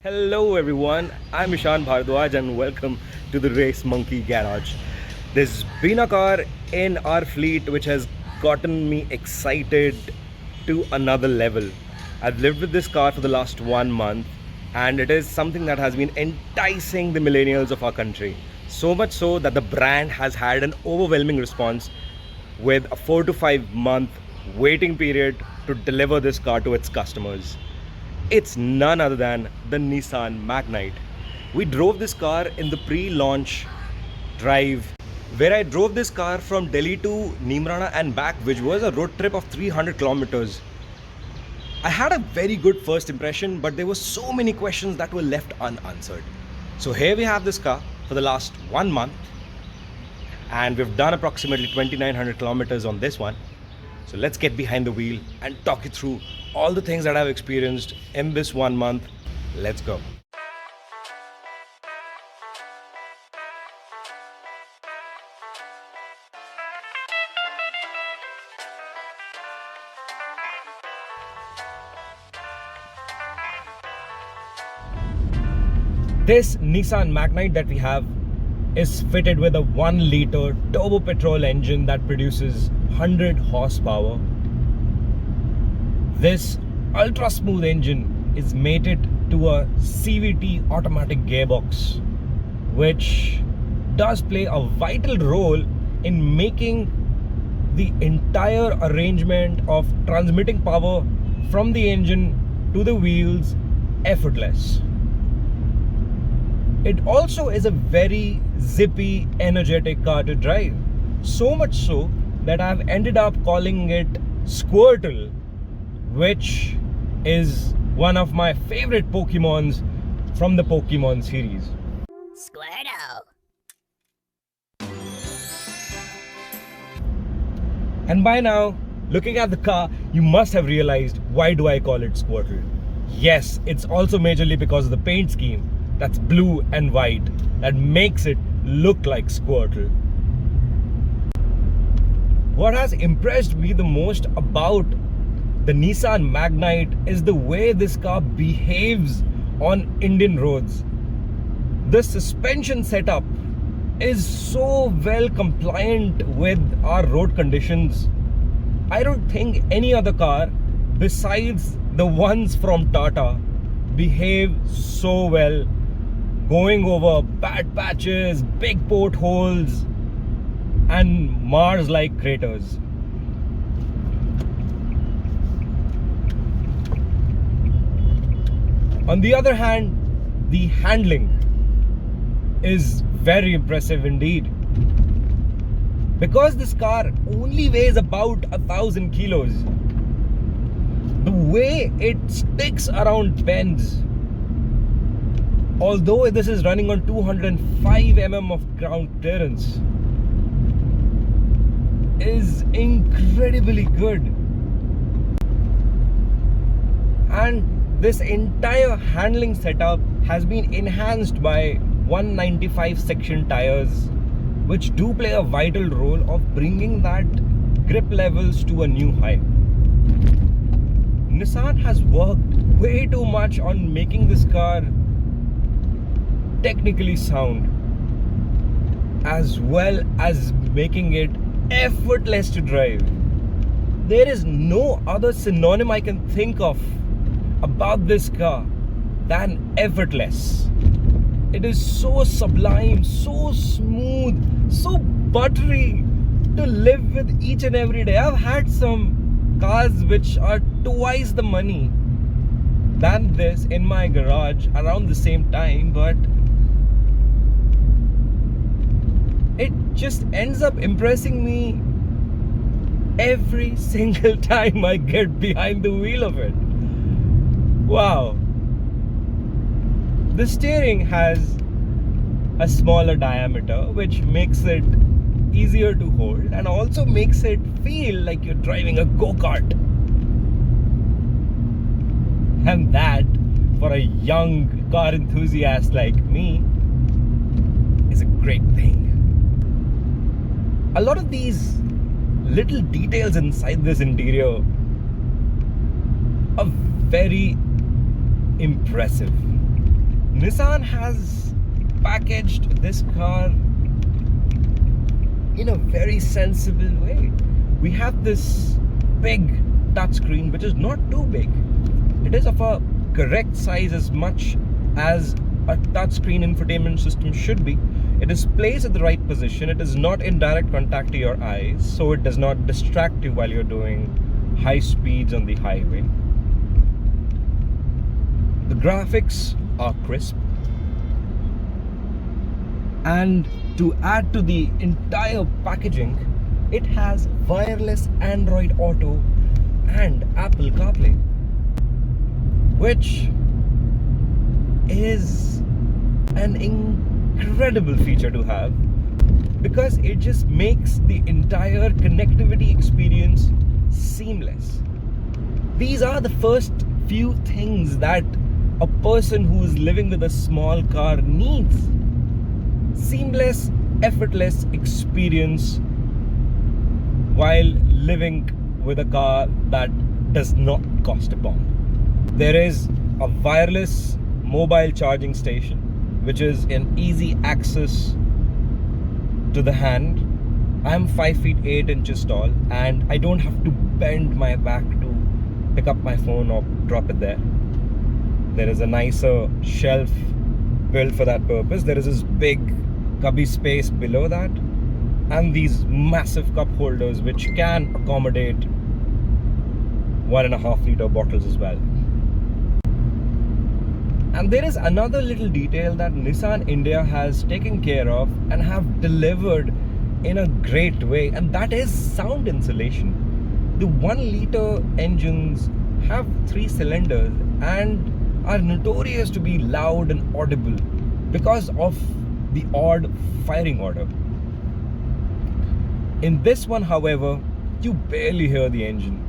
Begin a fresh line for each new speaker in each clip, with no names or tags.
Hello everyone, I'm Ishan Bhardwaj and welcome to the TheRaceMonkey garage. There's been a car in our fleet which has gotten me excited to another level. I've lived with this car for the last 1 month and it is something that has been enticing the millennials of our country. So much so that the brand has had an overwhelming response with a 4 to 5 month waiting period to deliver this car to its customers. It's none other than the Nissan Magnite. We drove this car in the pre-launch drive where I drove this car from Delhi to Neemrana and back, which was a road trip of 300 kilometers. I had a very good first impression, but there were so many questions that were left unanswered. So here we have this car for the last 1 month and we've done approximately 2900 kilometers on this one. So let's get behind the wheel and talk you through all the things that I've experienced in this 1 month. Let's go. This Nissan Magnite that we have is fitted with a 1-liter turbo petrol engine that produces 100 horsepower. This ultra smooth engine is mated to a CVT automatic gearbox, which does play a vital role in making the entire arrangement of transmitting power from the engine to the wheels effortless. It also is a very zippy, energetic car to drive. So much so that I've ended up calling it Squirtle, which is one of my favorite Pokemons from the Pokemon series.
Squirtle.
And by now, looking at the car, you must have realized why do I call it Squirtle. Yes, it's also majorly because of the paint scheme that's blue and white that makes it look like Squirtle. What has impressed me the most about the Nissan Magnite is the way this car behaves on Indian roads. The suspension setup is so well compliant with our road conditions. I don't think any other car besides the ones from Tata behave so well, going over bad patches, big potholes and Mars-like craters. On the other hand, the handling is very impressive indeed. Because this car only weighs about 1,000 kilos, the way it sticks around bends, although this is running on 205 mm of ground clearance, is incredibly good. And this entire handling setup has been enhanced by 195 section tires, which do play a vital role of bringing that grip levels to a new height. Nissan has worked way too much on making this car technically sound, as well as making it effortless to drive. There is no other synonym I can think of about this car than effortless. It is so sublime, so smooth, so buttery to live with each and every day. I've had some cars which are twice the money than this in my garage around the same time, but it just ends up impressing me every single time I get behind the wheel of it. Wow. The steering has a smaller diameter, which makes it easier to hold and also makes it feel like you're driving a go-kart. And that, for a young car enthusiast like me, is a great thing. A lot of these little details inside this interior are very impressive. Nissan has packaged this car in a very sensible way. We have this big touchscreen, which is not too big. It is of a correct size, as much as a touchscreen infotainment system should be. It is placed at the right position. It is not in direct contact to your eyes, so it does not distract you while you're doing high speeds on the highway. The graphics are crisp. And to add to the entire packaging, it has wireless Android Auto and Apple CarPlay, which is an incredible feature to have, because it just makes the entire connectivity experience seamless. These are the first few things that a person who is living with a small car needs. Seamless, effortless experience while living with a car that does not cost a bomb. There is a wireless mobile charging station, which is an easy access to the hand. I am 5 feet 8 inches tall, and I don't have to bend my back to pick up my phone or drop it there. There is a nicer shelf built for that purpose. There is this big cubby space below that, and these massive cup holders which can accommodate 1.5 liter bottles as well. And there is another little detail that Nissan India has taken care of and have delivered in a great way, and that is sound insulation. The 1 liter engines have 3 cylinders and are notorious to be loud and audible because of the odd firing order. In this one, however, you barely hear the engine.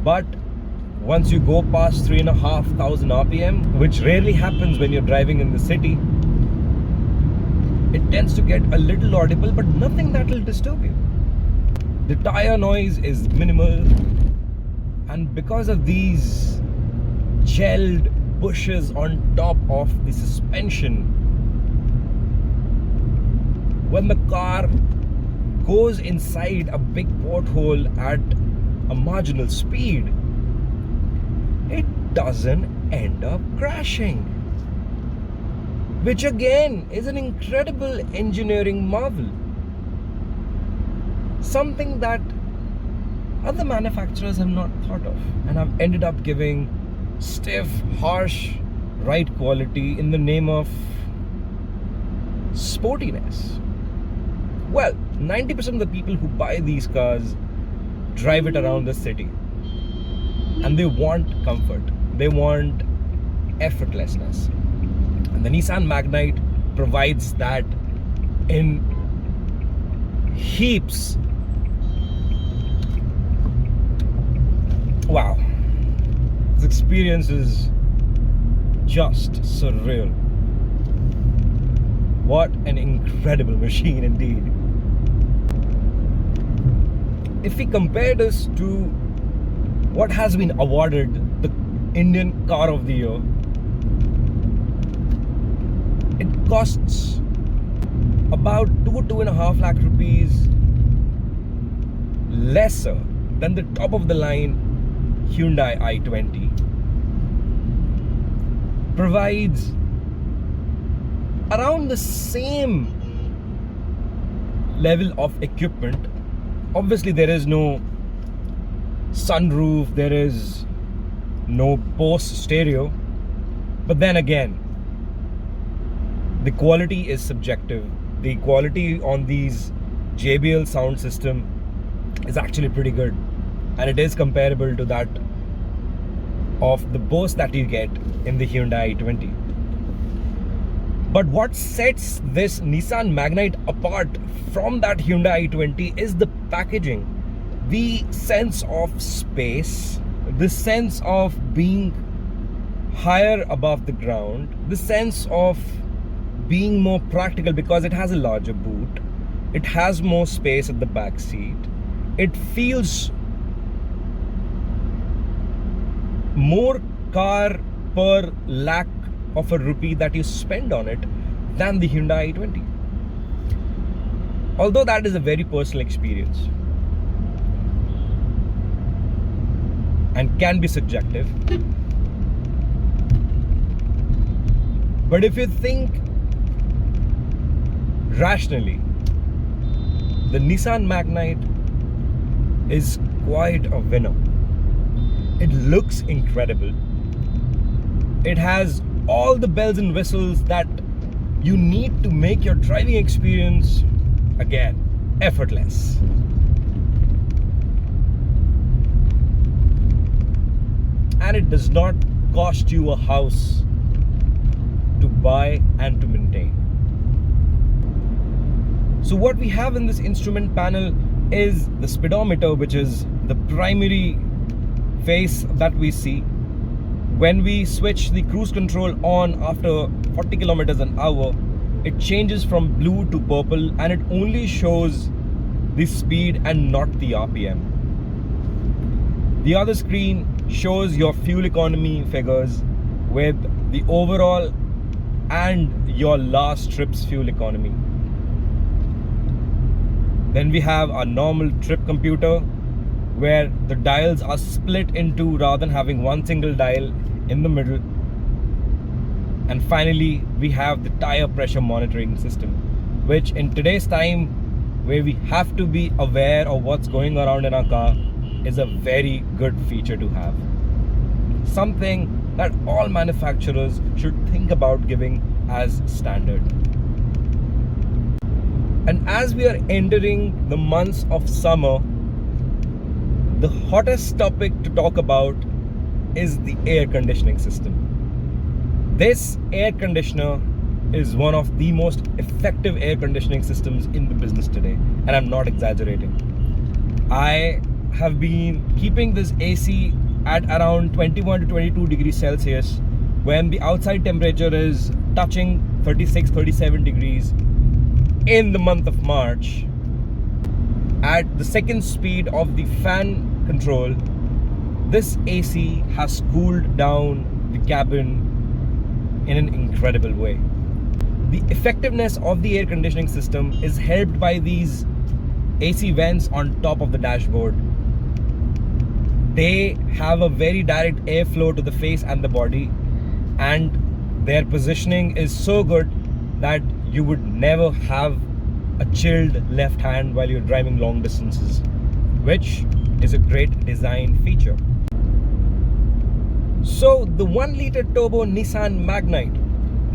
But once you go past 3,500 RPM, which rarely happens when you're driving in the city, it tends to get a little audible, but nothing that will disturb you. The tire noise is minimal, and because of these gelled bushes on top of the suspension, when the car goes inside a big pothole at a marginal speed, it doesn't end up crashing, which again is an incredible engineering marvel. Something that other manufacturers have not thought of, and have ended up giving stiff, harsh ride quality in the name of sportiness. Well, 90% of the people who buy these cars drive it around the city, and they want comfort, they want effortlessness, and the Nissan Magnite provides that in heaps. Wow, this experience is just surreal. What an incredible machine indeed. If we compare this to what has been awarded the Indian Car of the Year, it costs about 2.5 lakh rupees lesser than the top of the line Hyundai i20. Provides around the same level of equipment. Obviously, there is no sunroof, there is no Bose stereo, but then again, the quality is subjective. The quality on these JBL sound system is actually pretty good, and it is comparable to that of the Bose that you get in the Hyundai i20. But what sets this Nissan Magnite apart from that Hyundai i20 is the packaging, the sense of space, the sense of being higher above the ground, the sense of being more practical because it has a larger boot, it has more space at the back seat, it feels more car per lakh of a rupee that you spend on it than the Hyundai i20. Although that is a very personal experience and can be subjective. But if you think rationally, the Nissan Magnite is quite a winner. It looks incredible. It has all the bells and whistles that you need to make your driving experience, again, effortless. And it does not cost you a house to buy and to maintain. So what we have in this instrument panel is the speedometer, which is the primary face that we see. When we switch the cruise control on after 40 kilometers an hour, it changes from blue to purple and it only shows the speed and not the RPM. The other screen shows your fuel economy figures with the overall and your last trip's fuel economy. Then we have our normal trip computer where the dials are split into rather than having one single dial in the middle. And finally, we have the tire pressure monitoring system, which in today's time, where we have to be aware of what's going around in our car, is a very good feature to have. Something that all manufacturers should think about giving as standard. And as we are entering the months of summer, the hottest topic to talk about is the air conditioning system. This air conditioner is one of the most effective air conditioning systems in the business today, and I'm not exaggerating. I have been keeping this AC at around 21 to 22 degrees Celsius when the outside temperature is touching 36-37 degrees in the month of March. At the second speed of the fan control, this AC has cooled down the cabin in an incredible way. The effectiveness of the air conditioning system is helped by these AC vents on top of the dashboard. They have a very direct airflow to the face and the body, and their positioning is so good that you would never have a chilled left hand while you're driving long distances, which is a great design feature. So the 1 liter turbo Nissan Magnite,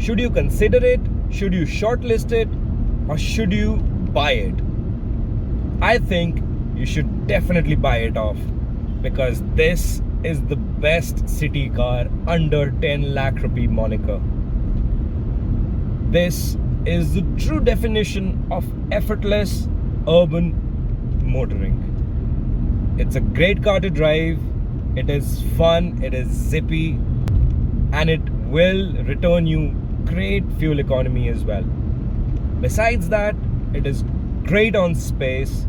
should you consider it, should you shortlist it, or should you buy it? I think you should definitely buy it off, because this is the best city car under 10 lakh rupee moniker. This is the true definition of effortless urban motoring. It's a great car to drive, it is fun, it is zippy, and it will return you great fuel economy as well. Besides that, it is great on space,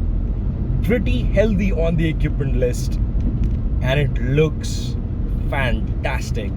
pretty healthy on the equipment list, and it looks fantastic.